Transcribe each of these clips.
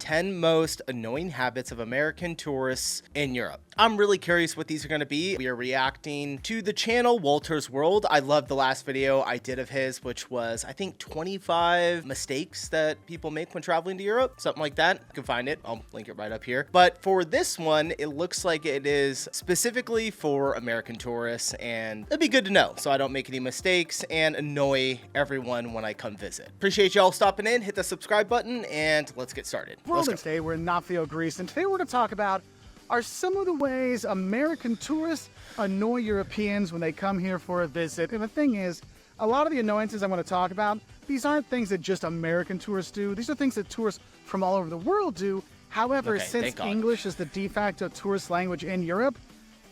10 most annoying habits of American tourists in Europe. I'm really curious what these are going to be. We are reacting to the channel Walter's World. I love the last video I did of his, which was, I think, 25 mistakes that people make when traveling to Europe, something like that. You can find it. I'll link it right up here. But for this one, it looks like it is specifically for American tourists, and it'd be good to know so I don't make any mistakes and annoy everyone when I come visit. Appreciate y'all stopping in. Hit the subscribe button and let's get started. Today we're in Nafio, Greece, and today we're going to talk about are some of the ways American tourists annoy Europeans when they come here for a visit. And the thing is, a lot of the annoyances I'm going to talk about, these aren't things that just American tourists do. These are things that tourists from all over the world do. However, since English is the de facto tourist language in Europe,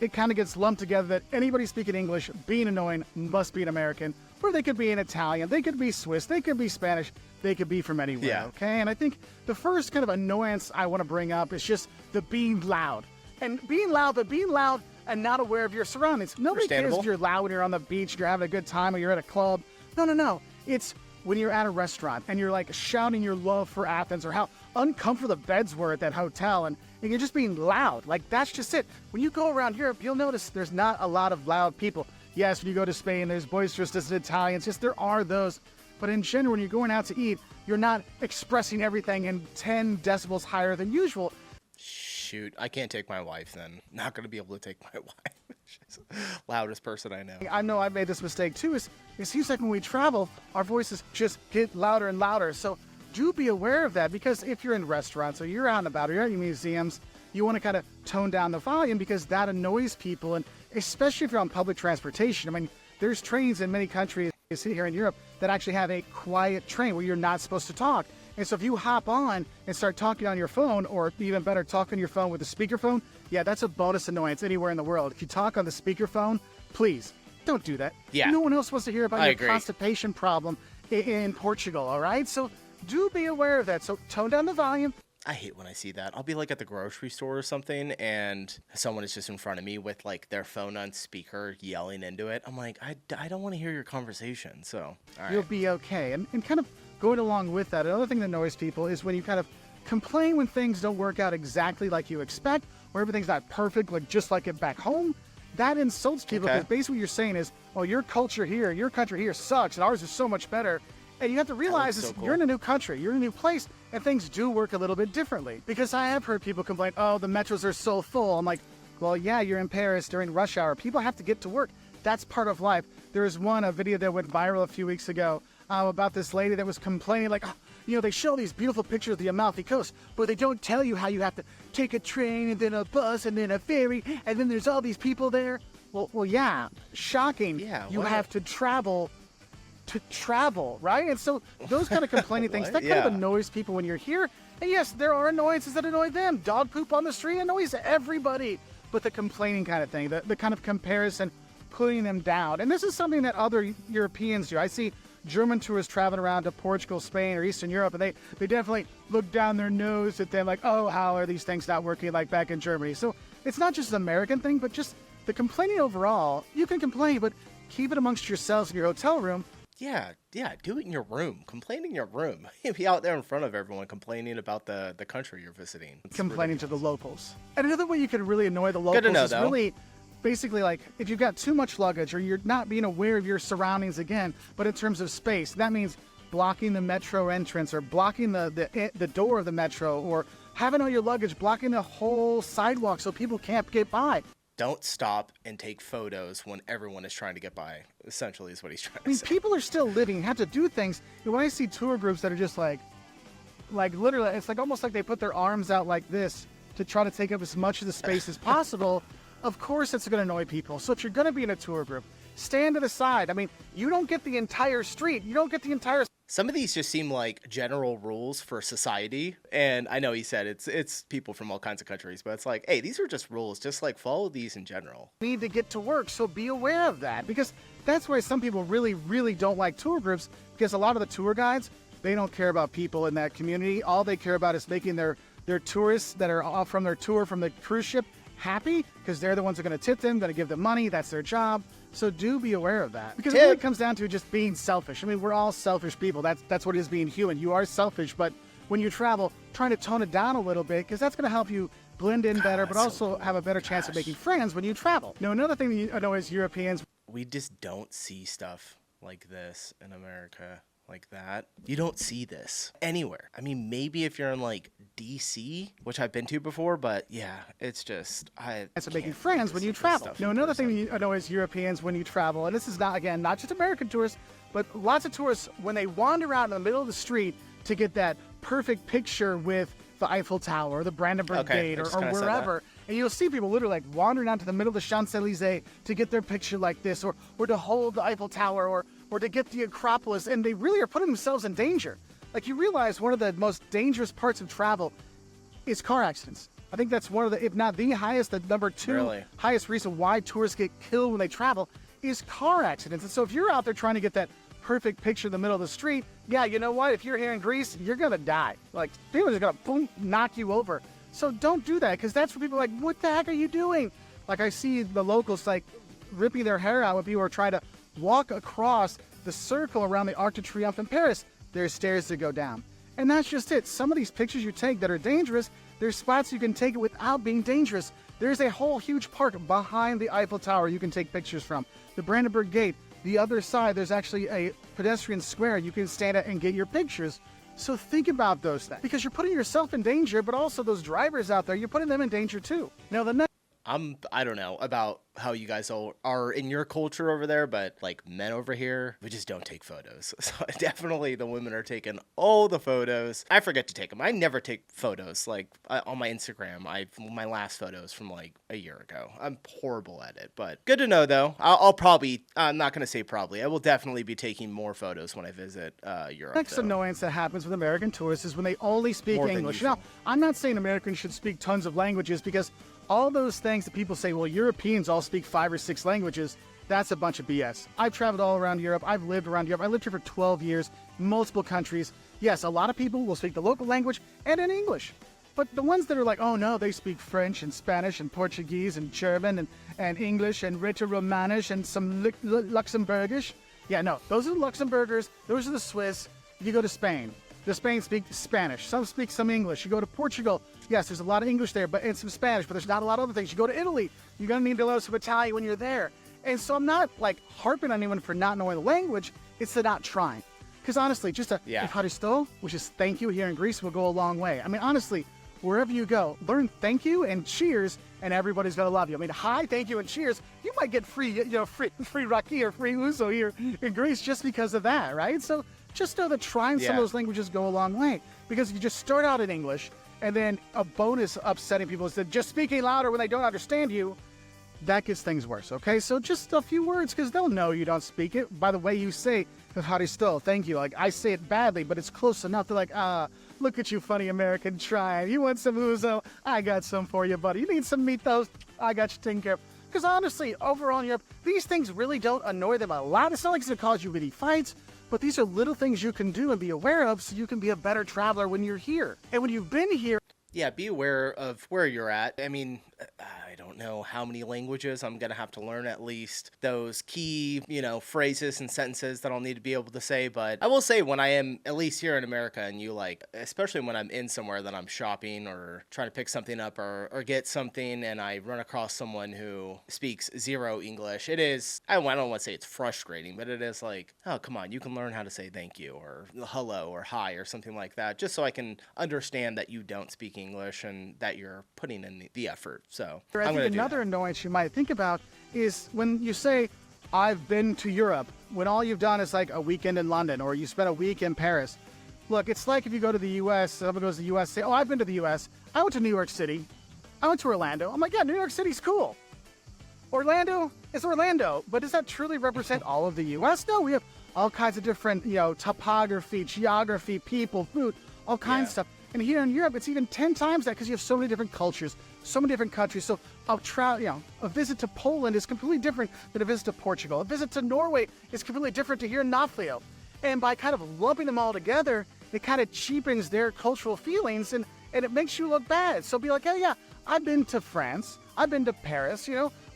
it kind of gets lumped together that anybody speaking English being annoying must be an American, or they could be an Italian, they could be Swiss, they could be Spanish, they could be from anywhere, okay? And I think the first kind of annoyance I want to bring up is just the being loud. And being loud, but being loud and not aware of your surroundings. Nobody cares if you're loud when you're on the beach, you're having a good time, or you're at a club. No. It's when you're at a restaurant and you're like shouting your love for Athens or how uncomfortable the beds were at that hotel, and you're just being loud. Like, that's just it. When you go around Europe, you'll notice there's not a lot of loud people. Yes, when you go to Spain, there's boisterous Italians. Yes, there are those. But in general, when you're going out to eat, you're not expressing everything in 10 decibels higher than usual. Shoot, I can't take my wife then. Not going to be able to take my wife. She's the loudest person I know. I know I've made this mistake too. It seems like when we travel, our voices just get louder and louder. So do be aware of that, because if you're in restaurants or you're out and about or you're at museums, you want to kind of tone down the volume because that annoys people. And especially if you're on public transportation. I mean, there's trains in many countries here in Europe that actually have a quiet train where you're not supposed to talk. And so if you hop on and start talking on your phone, or even better, talk on your phone with a speakerphone, yeah, that's a bonus annoyance anywhere in the world. If you talk on the speakerphone, please don't do that. Yeah. No one else wants to hear about your constipation problem in Portugal, all right? So do be aware of that. So tone down the volume. I hate when I see that. I'll be like at the grocery store or something, and someone is just in front of me with like their phone on speaker yelling into it. I'm like, I don't want to hear your conversation. So all right. You'll be okay. And kind of going along with that, another thing that annoys people is when you kind of complain when things don't work out exactly like you expect, or everything's not perfect, like just like it back home. That insults people, because basically what you're saying is, well, your culture here, your country here sucks, and ours is so much better. And you have to realize you're in a new country, you're in a new place, and things do work a little bit differently. Because I have heard people complain, oh, the metros are so full. I'm like, well, yeah, you're in Paris during rush hour. People have to get to work. That's part of life. There was a video that went viral a few weeks ago about this lady that was complaining, like, they show these beautiful pictures of the Amalfi Coast, but they don't tell you how you have to take a train and then a bus and then a ferry, and then there's all these people there. Well, yeah, shocking. Yeah, you have to travel, right? And so those kind of complaining things, that kind of annoys people when you're here. And yes, there are annoyances that annoy them. Dog poop on the street annoys everybody. But the complaining kind of thing, the kind of comparison, putting them down. And this is something that other Europeans do. I see German tourists traveling around to Portugal, Spain, or Eastern Europe, and they definitely look down their nose at them like, oh, how are these things not working like back in Germany? So it's not just an American thing, but just the complaining overall. You can complain, but keep it amongst yourselves in your hotel room. Yeah, do it in your room. Complain in your room. You'll be out there in front of everyone complaining about the country you're visiting. It's complaining ridiculous. To the locals. And another way you can really annoy the locals is really basically like if you've got too much luggage or you're not being aware of your surroundings again, but in terms of space, that means blocking the metro entrance or blocking the door of the metro, or having all your luggage blocking the whole sidewalk so people can't get by. Don't stop and take photos when everyone is trying to get by, essentially is what he's trying to say. People are still living, have to do things. And when I see tour groups that are just like literally, it's like almost like they put their arms out like this to try to take up as much of the space as possible, of course it's going to annoy people. So if you're going to be in a tour group, stand to the side. I mean, you don't get the entire street. You don't get the entire... Some of these just seem like general rules for society. And I know he said it's people from all kinds of countries, but it's like, hey, these are just rules. Just like follow these in general. Need to get to work, so be aware of that. Because that's why some people really, really don't like tour groups, because a lot of the tour guides, they don't care about people in that community. All they care about is making their tourists that are off from their tour from the cruise ship happy, because they're the ones who are going to tip them, going to give them money. That's their job. So do be aware of that, because it really comes down to just being selfish. I mean, we're all selfish people. That's what it is being human. You are selfish, but when you travel, trying to tone it down a little bit, because that's going to help you blend in better, but also have a better chance of making friends when you travel. Now, another thing that you know as Europeans, we just don't see stuff like this in America. Like that. You don't see this anywhere. I mean, maybe if you're in like DC, which I've been to before, but yeah, it's just of making friends when you travel. Now, another thing that you know as Europeans when you travel, and this is not, again, not just American tourists, but lots of tourists, when they wander out in the middle of the street to get that perfect picture with the Eiffel Tower or the Brandenburg Gate or wherever, and you'll see people literally like wandering out to the middle of the Champs-Elysees to get their picture like this, or to hold the Eiffel Tower, or to get the Acropolis, and they really are putting themselves in danger. Like, you realize one of the most dangerous parts of travel is car accidents. I think that's one of the, if not the highest, the number two highest reason why tourists get killed when they travel is car accidents. And so if you're out there trying to get that perfect picture in the middle of the street, yeah, you know what? If you're here in Greece, you're gonna die. Like, people are just gonna boom, knock you over. So don't do that, because that's where people are like, what the heck are you doing? Like, I see the locals like ripping their hair out when people are trying to walk across the circle around the Arc de Triomphe in Paris. There's stairs to go down. And that's just it. Some of these pictures you take that are dangerous, there's spots you can take it without being dangerous. There's a whole huge park behind the Eiffel Tower you can take pictures from. The Brandenburg Gate, the other side, there's actually a pedestrian square you can stand at and get your pictures. So think about those things, because you're putting yourself in danger, but also those drivers out there, you're putting them in danger too. Now, the next I don't know about how you guys all are in your culture over there, but like men over here, we just don't take photos. So definitely the women are taking all the photos. I forget to take them. I never take photos like on my Instagram. My last photos from like a year ago. I'm horrible at it, but good to know though. I'm not going to say probably. I will definitely be taking more photos when I visit Europe. Next annoyance that happens with American tourists is when they only speak English. Now, I'm not saying Americans should speak tons of languages, because all those things that people say, well, Europeans all speak 5 or 6 languages, that's a bunch of BS. I've traveled all around Europe. I've lived around Europe. I lived here for 12 years, multiple countries. Yes, a lot of people will speak the local language and in English. But the ones that are like, oh no, they speak French and Spanish and Portuguese and German and English and Ritto-Romanish and some Luxembourgish. Yeah, no, those are the Luxembourgers. Those are the Swiss. You go to Spain. The Spain speak Spanish. Some speak some English. You go to Portugal. Yes, there's a lot of English there, and some Spanish, but there's not a lot of other things. You go to Italy. You're going to need to learn some Italian when you're there. And so I'm not like harping on anyone for not knowing the language. It's the not trying. Because honestly, just Evharisto, which is thank you here in Greece, will go a long way. I mean, honestly, wherever you go, learn thank you and cheers, and everybody's going to love you. I mean, hi, thank you, and cheers. You might get free raki or free ouzo here in Greece just because of that, right? So just know that trying some of those languages go a long way, because you just start out in English, and then a bonus upsetting people is that just speaking louder when they don't understand you, that gets things worse, okay? So just a few words, because they'll know you don't speak it by the way you say Evharisto, thank you. Like, I say it badly, but it's close enough. They're like, look at you, funny American trying. You want some ouzo? I got some for you, buddy. You need some meat toast? I got you taken care of. Because honestly, overall in Europe, these things really don't annoy them a lot. It's not like it's going to cause you many fights, but these are little things you can do and be aware of so you can be a better traveler when you're here. And when you've been here, yeah, be aware of where you're at. I mean, I don't know how many languages I'm going to have to learn, at least those key, phrases and sentences that I'll need to be able to say. But I will say, when I am, at least here in America, and especially when I'm in somewhere that I'm shopping or trying to pick something up or get something, and I run across someone who speaks zero English, it is, I don't want to say it's frustrating, but it is like, oh, come on, you can learn how to say thank you or hello or hi or something like that, just so I can understand that you don't speak English and that you're putting in the effort. So I think another annoyance you might think about is when you say, I've been to Europe, when all you've done is like a weekend in London or you spent a week in Paris. Look, it's like if you go to the U.S., someone goes to the U.S., say, oh, I've been to the U.S. I went to New York City. I went to Orlando. I'm like, yeah, New York City's cool. Orlando is Orlando, but does that truly represent all of the U.S.? No, we have all kinds of different, topography, geography, people, food, all kinds of stuff. And here in Europe, it's even 10 times that, because you have so many different cultures, so many different countries. So a visit to Poland is completely different than a visit to Portugal. A visit to Norway is completely different to here in Naflio. And by kind of lumping them all together, it kind of cheapens their cultural feelings and it makes you look bad. So be like, oh yeah, I've been to France, I've been to Paris,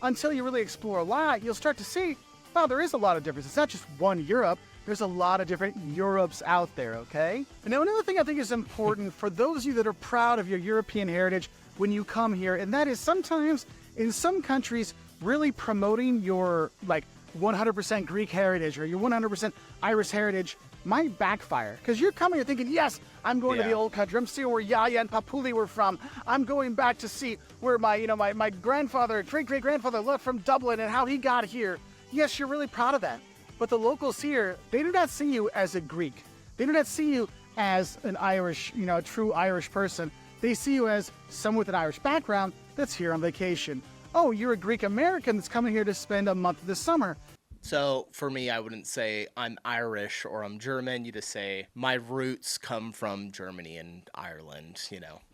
until you really explore a lot, you'll start to see, wow, there is a lot of difference. It's not just one Europe. There's a lot of different Europes out there, okay? And now another thing I think is important for those of you that are proud of your European heritage when you come here, and that is sometimes in some countries really promoting your like 100% Greek heritage or your 100% Irish heritage might backfire, because you're coming here thinking, yes, I'm going to the old country. I'm seeing where Yaya and Papuli were from. I'm going back to see where my grandfather, great-great-grandfather left from Dublin and how he got here. Yes, you're really proud of that. But the locals here, they do not see you as a Greek. They do not see you as an Irish, a true Irish person. They see you as someone with an Irish background that's here on vacation. Oh, you're a Greek American that's coming here to spend a month of the summer. So for me, I wouldn't say I'm Irish or I'm German. You just say my roots come from Germany and Ireland,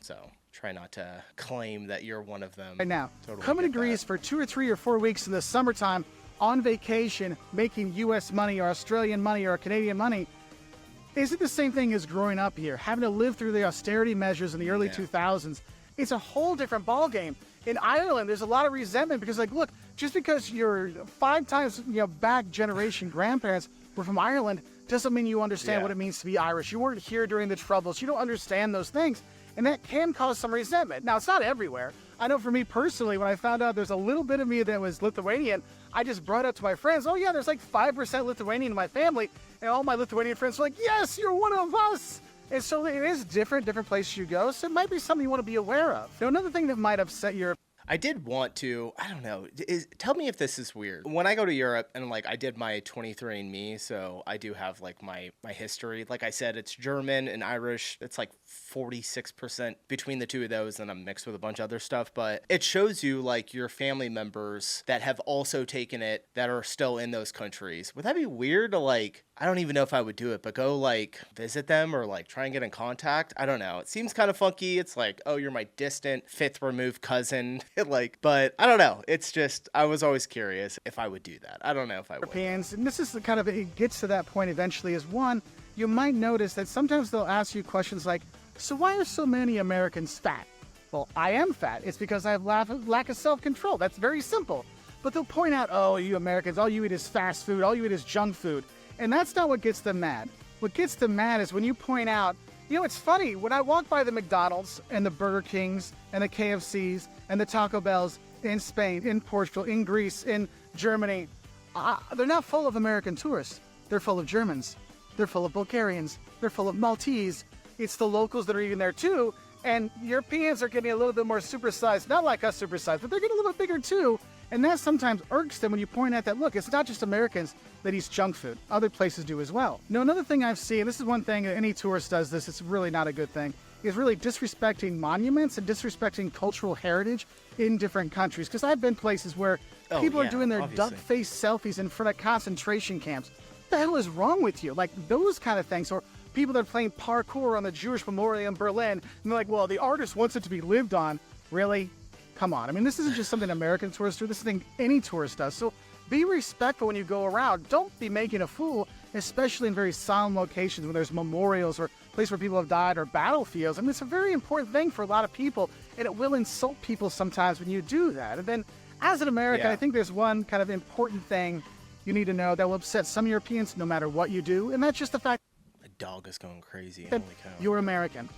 so try not to claim that you're one of them. Right now, Totally coming to get Greece that. for 2 or 3 or 4 weeks in the summertime on vacation, making US money or Australian money or Canadian money, isn't the same thing as growing up here, having to live through the austerity measures in the early 2000s. It's a whole different ballgame. In Ireland, there's a lot of resentment because, like, look, just because your 5 times back generation grandparents were from Ireland doesn't mean you understand what it means to be Irish. You weren't here during the Troubles. You don't understand those things, and that can cause some resentment. Now, it's not everywhere. I know for me personally, when I found out there's a little bit of me that was Lithuanian, I just brought it up to my friends. Oh, yeah, there's like 5% Lithuanian in my family, and all my Lithuanian friends were like, yes, you're one of us. And so it is different places you go, so it might be something you want to be aware of. Now, another thing that might upset your I did want to, I don't know, tell me if this is weird. When I go to Europe and I did my 23andMe, so I do have my history. Like I said, it's German and Irish. It's like 46% between the two of those, and I'm mixed with a bunch of other stuff. But it shows you your family members that have also taken it that are still in those countries. Would that be weird to I don't even know if I would do it, but go visit them or try and get in contact? I don't know. It seems kind of funky. It's oh, you're my distant 5th removed cousin. But I don't know. It's just, I was always curious if I would do that. I don't know if I would. Europeans, and this is it gets to that point eventually, is one, you might notice that sometimes they'll ask you questions like, so why are so many Americans fat? Well, I am fat. It's because I have lack of self-control. That's very simple. But they'll point out, oh, you Americans, all you eat is fast food. All you eat is junk food. And that's not what gets them mad. What gets them mad is when you point out, it's funny, when I walk by the McDonald's and the Burger Kings and the KFCs and the Taco Bells in Spain, in Portugal, in Greece, in Germany, they're not full of American tourists. They're full of Germans. They're full of Bulgarians. They're full of Maltese. It's the locals that are eating there too. And Europeans are getting a little bit more supersized, not like us supersized, but they're getting a little bit bigger too. And that sometimes irks them when you point out that, look, it's not just Americans that eat junk food. Other places do as well. Now, another thing I've seen, this is one thing, any tourist does this, it's really not a good thing, is really disrespecting monuments and disrespecting cultural heritage in different countries. Because I've been places where people are doing their duck-faced selfies in front of concentration camps. What the hell is wrong with you? Those kind of things. Or people that are playing parkour on the Jewish memorial in Berlin, and they're like, well, the artist wants it to be lived on. Really? Come on. I mean, this isn't just something American tourists do. This is something any tourist does. So be respectful when you go around. Don't be making a fool, especially in very solemn locations when there's memorials or places where people have died or battlefields. I mean, it's a very important thing for a lot of people, and it will insult people sometimes when you do that. And then, as an American, I think there's one kind of important thing you need to know that will upset some Europeans no matter what you do, and that's just the fact the dog is going crazy. that Holy cow. you're American.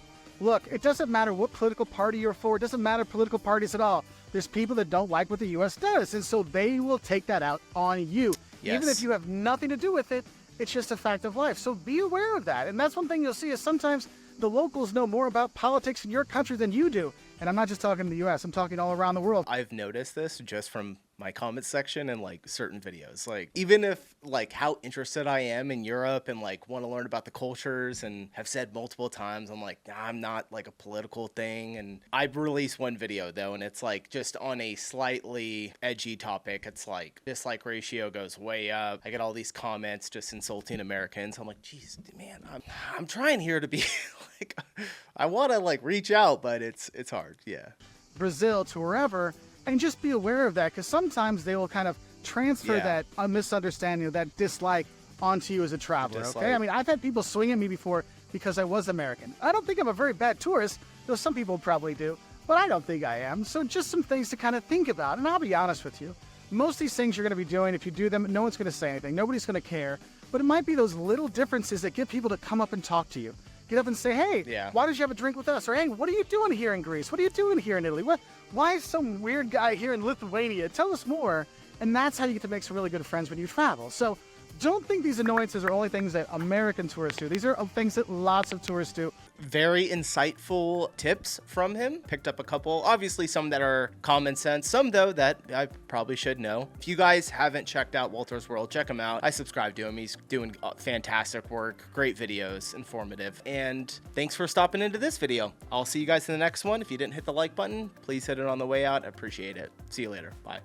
Look, it doesn't matter what political party you're for. It doesn't matter political parties at all. There's people that don't like what the U.S. does, and so they will take that out on you. Yes. Even if you have nothing to do with it, it's just a fact of life. So be aware of that. And that's one thing you'll see is sometimes the locals know more about politics in your country than you do. And I'm not just talking in the U.S. I'm talking all around the world. I've noticed this just from my comment section and certain videos. Even if how interested I am in Europe and want to learn about the cultures and have said multiple times, I'm nah, I'm not a political thing. And I've released one video though, and it's just on a slightly edgy topic. It's dislike ratio goes way up. I get all these comments just insulting Americans. I'm geez, man, I'm trying here to be I want to reach out, but it's hard. Yeah. Brazil to wherever, and just be aware of that, because sometimes they will kind of transfer that misunderstanding, that dislike onto you as a traveler. Okay, I mean, I've had people swing at me before because I was American. I don't think I'm a very bad tourist, though some people probably do, but I don't think I am. So just some things to kind of think about. And I'll be honest with you, most of these things you're going to be doing, if you do them, no one's going to say anything. Nobody's going to care. but it might be those little differences that get people to come up and talk to you. Get up and say, hey, Yeah. why don't you have a drink with us? Or, hey, what are you doing here in Greece? What are you doing here in Italy? Why is some weird guy here in Lithuania? Tell us more. And that's how you get to make some really good friends when you travel. So don't think these annoyances are only things that American tourists do. These are things that lots of tourists do. Very insightful tips from him. Picked up a couple, obviously some that are common sense, some though that I probably should know. If you guys haven't checked out Walter's World, check him out. I subscribe to him. He's doing fantastic work, great videos, informative. And thanks for stopping into this video. I'll see you guys in the next one. If you didn't hit the like button, please hit it on the way out. I appreciate it. See you later. Bye.